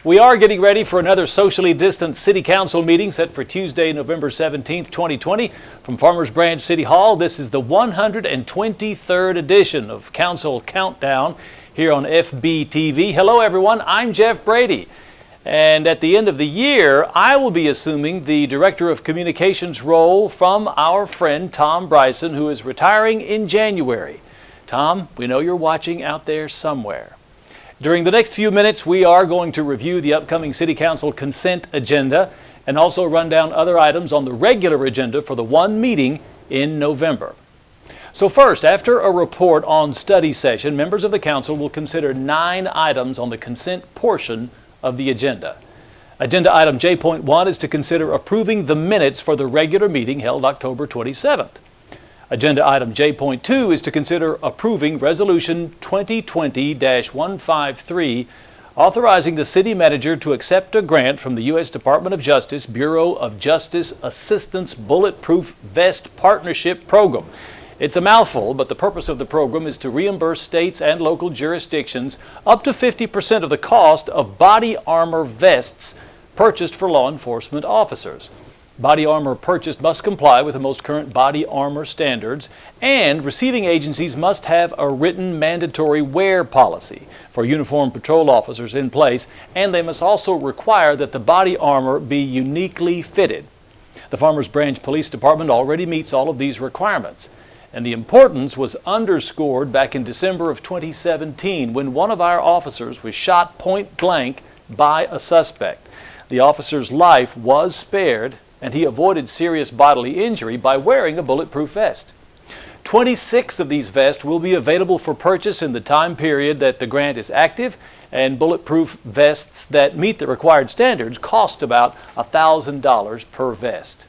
We are getting ready for another socially distant City Council meeting set for Tuesday, November 17th, 2020. From Farmers Branch City Hall, this is the 123rd edition of Council Countdown here on FBTV. Hello everyone, I'm Jeff Brady. And at the end of the year, I will be assuming the Director of Communications role from our friend Tom Bryson, who is retiring in January. Tom, we know you're watching out there somewhere. During the next few minutes, we are going to review the upcoming City Council consent agenda and also run down other items on the regular agenda for the one meeting in November. So first, after a report on study session, members of the Council will consider 9 items on the consent portion of the agenda. Agenda item J.1 is to consider approving the minutes for the regular meeting held October 27th. Agenda item J.2 is to consider approving Resolution 2020-153, authorizing the City Manager to accept a grant from the U.S. Department of Justice Bureau of Justice Assistance Bulletproof Vest Partnership Program. It's a mouthful, but the purpose of the program is to reimburse states and local jurisdictions up to 50% of the cost of body armor vests purchased for law enforcement officers. Body armor purchased must comply with the most current body armor standards, and receiving agencies must have a written mandatory wear policy for uniformed patrol officers in place, and they must also require that the body armor be uniquely fitted. The Farmers Branch Police Department already meets all of these requirements, and the importance was underscored back in December of 2017 when one of our officers was shot point blank by a suspect. The officer's life was spared, and he avoided serious bodily injury by wearing a bulletproof vest. 26 of these vests will be available for purchase in the time period that the grant is active, and bulletproof vests that meet the required standards cost about $1,000 per vest.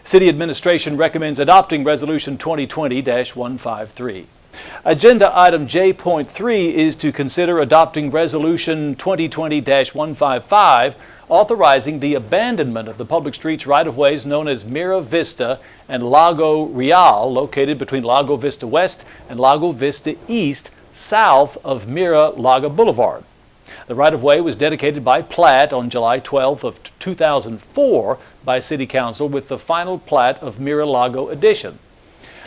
City Administration recommends adopting Resolution 2020-153. Agenda item J.3 is to consider adopting Resolution 2020-155, authorizing the abandonment of the public streets right-of-ways known as Mira Vista and Lago Real, located between Lago Vista West and Lago Vista East, south of Mira Lago Boulevard. The right-of-way was dedicated by plat on July 12th of 2004 by City Council with the final plat of Mira Lago Addition.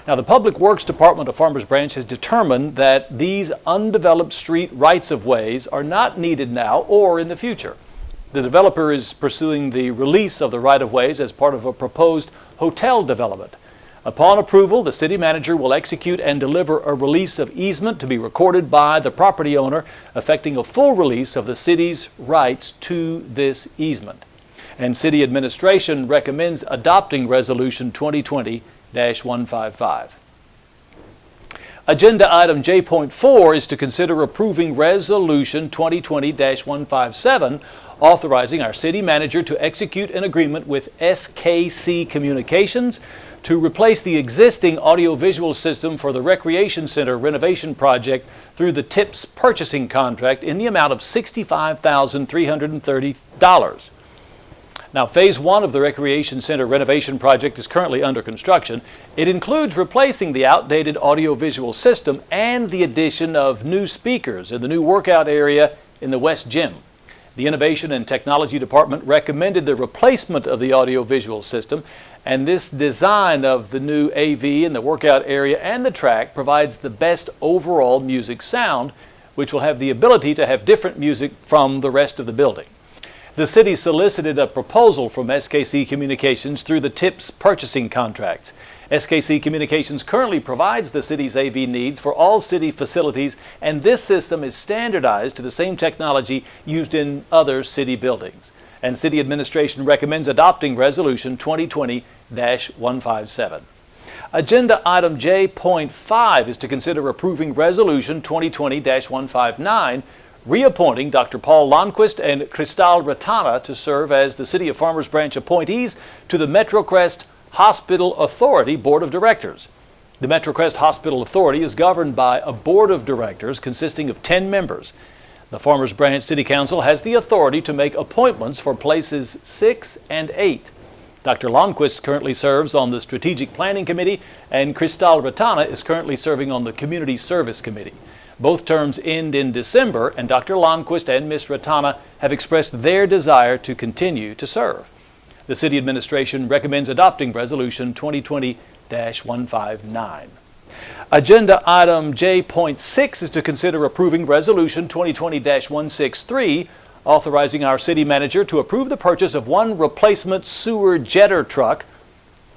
Now, the Public Works Department of Farmers Branch has determined that these undeveloped street rights-of-ways are not needed now or in the future. The developer is pursuing the release of the right-of-ways as part of a proposed hotel development. Upon approval, the city manager will execute and deliver a release of easement to be recorded by the property owner, affecting a full release of the city's rights to this easement. And City Administration recommends adopting Resolution 2020-155. Agenda item J.4 is to consider approving Resolution 2020-157, authorizing our city manager to execute an agreement with SKC Communications to replace the existing audiovisual system for the Recreation Center renovation project through the TIPS purchasing contract in the amount of $65,330. Now, Phase 1 of the Recreation Center renovation project is currently under construction. It includes replacing the outdated audiovisual system and the addition of new speakers in the new workout area in the West Gym. The Innovation and Technology Department recommended the replacement of the audiovisual system, and this design of the new AV in the workout area and the track provides the best overall music sound, which will have the ability to have different music from the rest of the building. The city solicited a proposal from SKC Communications through the TIPS purchasing contracts. SKC Communications currently provides the city's AV needs for all city facilities, and this system is standardized to the same technology used in other city buildings. And City Administration recommends adopting Resolution 2020-157. Agenda item J.5 is to consider approving Resolution 2020-159, reappointing Dr. Paul Lonnquist and Cristal Ratana to serve as the City of Farmers Branch appointees to the MetroCrest Hospital Authority Board of Directors. The MetroCrest Hospital Authority is governed by a board of directors consisting of 10 members. The Farmers Branch City Council has the authority to make appointments for places 6 and 8. Dr. Lonnquist currently serves on the Strategic Planning Committee, and Cristal Ratana is currently serving on the Community Service Committee. Both terms end in December, and Dr. Lonnquist and Ms. Ratana have expressed their desire to continue to serve. The City Administration recommends adopting Resolution 2020-159. Agenda item J.6 is to consider approving Resolution 2020-163, authorizing our city manager to approve the purchase of one replacement sewer jetter truck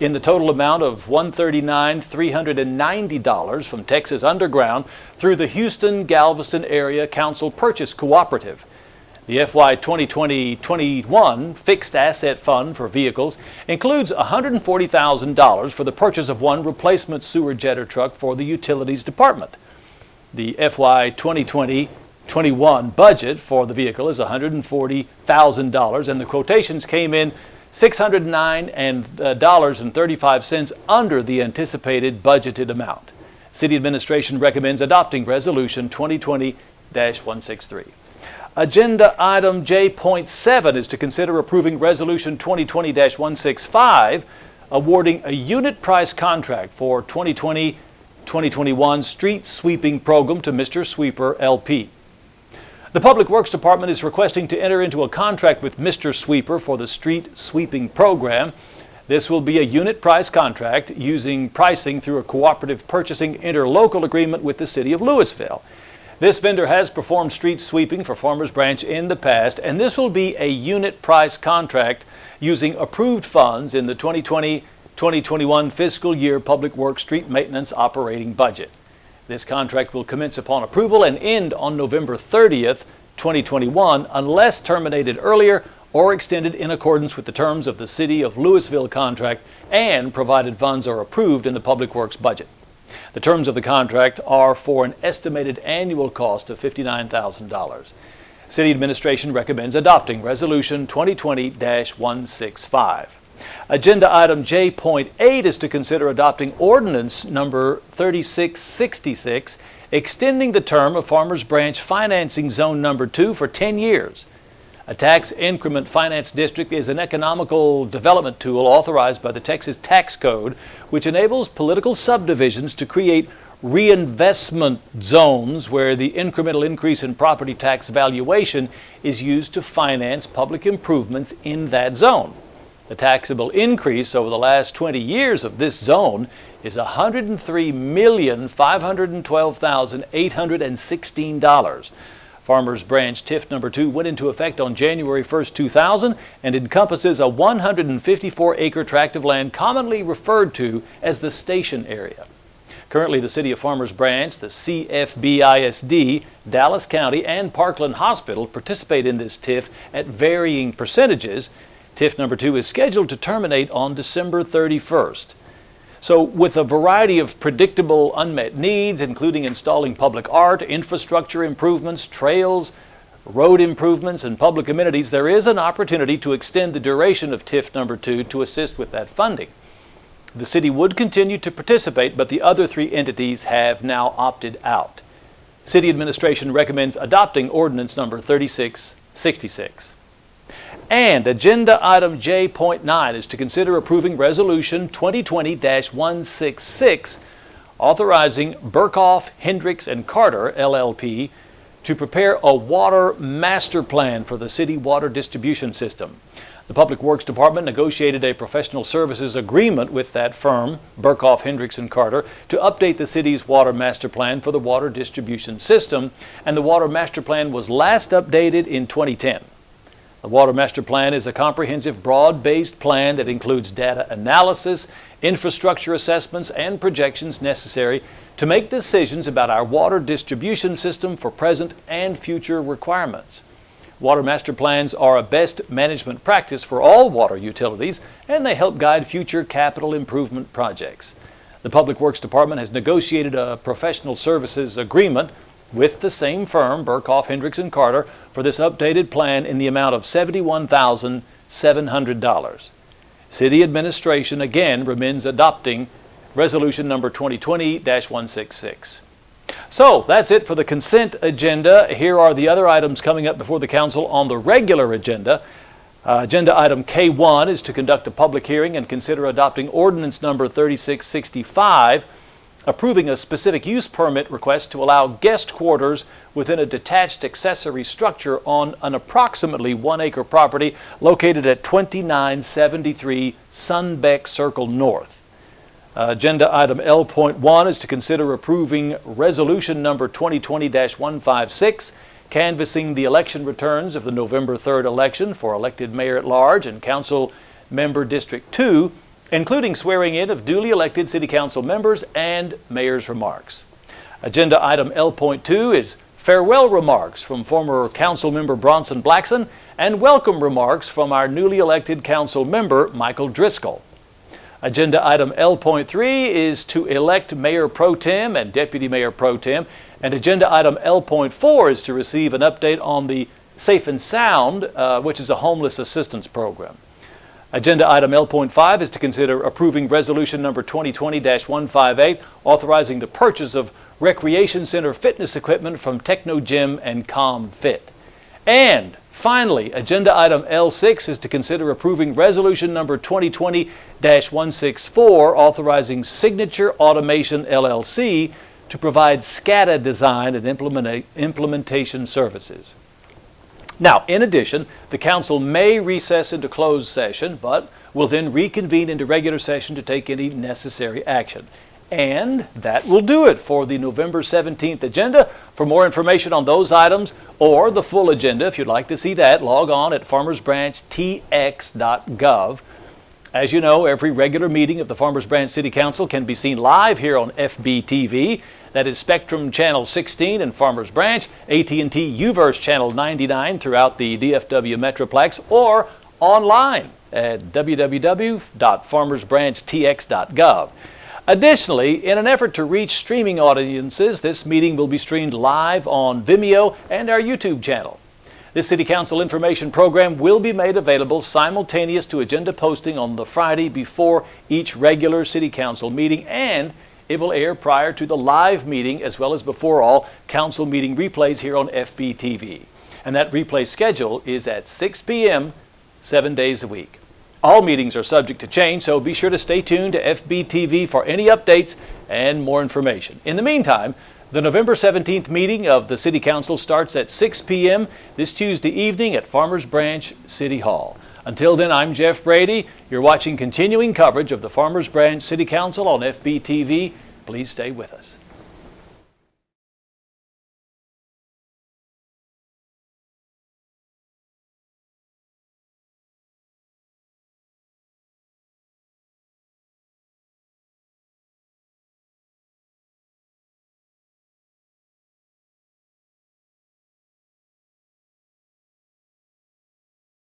in the total amount of $139,390 from Texas Underground through the Houston-Galveston Area Council Purchase Cooperative. The FY 2020-21 Fixed Asset Fund for vehicles includes $140,000 for the purchase of one replacement sewer jetter truck for the Utilities Department. The FY 2020-21 budget for the vehicle is $140,000, and the quotations came in $609.35 under the anticipated budgeted amount. City Administration recommends adopting Resolution 2020-163. Agenda item J.7 is to consider approving Resolution 2020-165, awarding a unit price contract for 2020-2021 street sweeping program to Mr. Sweeper LP. The Public Works Department is requesting to enter into a contract with Mr. Sweeper for the street sweeping program. This will be a unit price contract using pricing through a cooperative purchasing interlocal agreement with the City of Louisville. This vendor has performed street sweeping for Farmers Branch in the past, and this will be a unit price contract using approved funds in the 2020-2021 fiscal year Public Works Street Maintenance operating budget. This contract will commence upon approval and end on November 30th, 2021, unless terminated earlier or extended in accordance with the terms of the City of Louisville contract and provided funds are approved in the Public Works budget. The terms of the contract are for an estimated annual cost of $59,000. City Administration recommends adopting Resolution 2020-165. Agenda item J.8 is to consider adopting Ordinance number 3666, extending the term of Farmers Branch Financing Zone number 2 for 10 years. A tax increment finance district is an economical development tool authorized by the Texas Tax Code, which enables political subdivisions to create reinvestment zones where the incremental increase in property tax valuation is used to finance public improvements in that zone. The taxable increase over the last 20 years of this zone is $103,512,816. Farmers Branch TIF number 2 went into effect on January 1st, 2000 and encompasses a 154-acre tract of land commonly referred to as the station area. Currently, the City of Farmers Branch, the CFBISD, Dallas County, and Parkland Hospital participate in this TIF at varying percentages. TIF number 2 is scheduled to terminate on December 31st. So with a variety of predictable unmet needs, including installing public art, infrastructure improvements, trails, road improvements, and public amenities, there is an opportunity to extend the duration of TIF number 2 to assist with that funding. The city would continue to participate, but the other three entities have now opted out. City Administration recommends adopting Ordinance number 3666. And agenda item J.9 is to consider approving Resolution 2020-166, authorizing Burkhoff, Hendricks, and Carter, LLP, to prepare a water master plan for the city water distribution system. The Public Works Department negotiated a professional services agreement with that firm, Burkhoff, Hendricks, and Carter, to update the city's water master plan for the water distribution system, and the water master plan was last updated in 2010. The Water Master Plan is a comprehensive, broad-based plan that includes data analysis, infrastructure assessments, and projections necessary to make decisions about our water distribution system for present and future requirements. Water Master Plans are a best management practice for all water utilities, and they help guide future capital improvement projects. The Public Works Department has negotiated a professional services agreement with the same firm, Burkhoff, Hendricks, and Carter, for this updated plan in the amount of $71,700. City Administration again recommends adopting Resolution number 2020-166. So that's it for the consent agenda. Here are the other items coming up before the council on the regular agenda. Agenda item K.1 is to conduct a public hearing and consider adopting Ordinance number 3665, approving a specific use permit request to allow guest quarters within a detached accessory structure on an approximately 1 acre property located at 2973 Sunbeck Circle North. Agenda item L.1 is to consider approving resolution number 2020-156, canvassing the election returns of the November 3rd election for elected mayor at large and council member District 2, including swearing in of duly elected city council members and mayor's remarks. Agenda item L.2 is farewell remarks from former council member Bronson Blackson and welcome remarks from our newly elected council member Michael Driscoll. Agenda item L.3 is to elect Mayor Pro Tem and Deputy Mayor Pro Tem, and agenda item L.4 is to receive an update on the Safe and Sound, which is a homeless assistance program. Agenda item L.5 is to consider approving resolution number 2020-158, authorizing the purchase of recreation center fitness equipment from Techno Gym and ComFit. And finally, agenda item L6 is to consider approving resolution number 2020-164, authorizing Signature Automation LLC to provide SCADA design and implementation services. Now, in addition, the council may recess into closed session, but will then reconvene into regular session to take any necessary action. And that will do it for the November 17th agenda. For more information on those items or the full agenda, if you'd like to see that, log on at farmersbranchtx.gov. As you know, every regular meeting of the Farmers Branch City Council can be seen live here on FBTV. That is Spectrum Channel 16 in Farmers Branch, AT&T UVerse Channel 99 throughout the DFW Metroplex, or online at www.farmersbranchtx.gov. Additionally, in an effort to reach streaming audiences, this meeting will be streamed live on Vimeo and our YouTube channel. This City Council information program will be made available simultaneous to agenda posting on the Friday before each regular City Council meeting, and it will air prior to the live meeting as well as before all council meeting replays here on FBTV. And that replay schedule is at 6 p.m. 7 days a week. All meetings are subject to change, so be sure to stay tuned to FBTV for any updates and more information. In the meantime, the November 17th meeting of the City Council starts at 6 p.m. this Tuesday evening at Farmers Branch City Hall. Until then, I'm Jeff Brady. You're watching continuing coverage of the Farmers Branch City Council on FBTV. Please stay with us.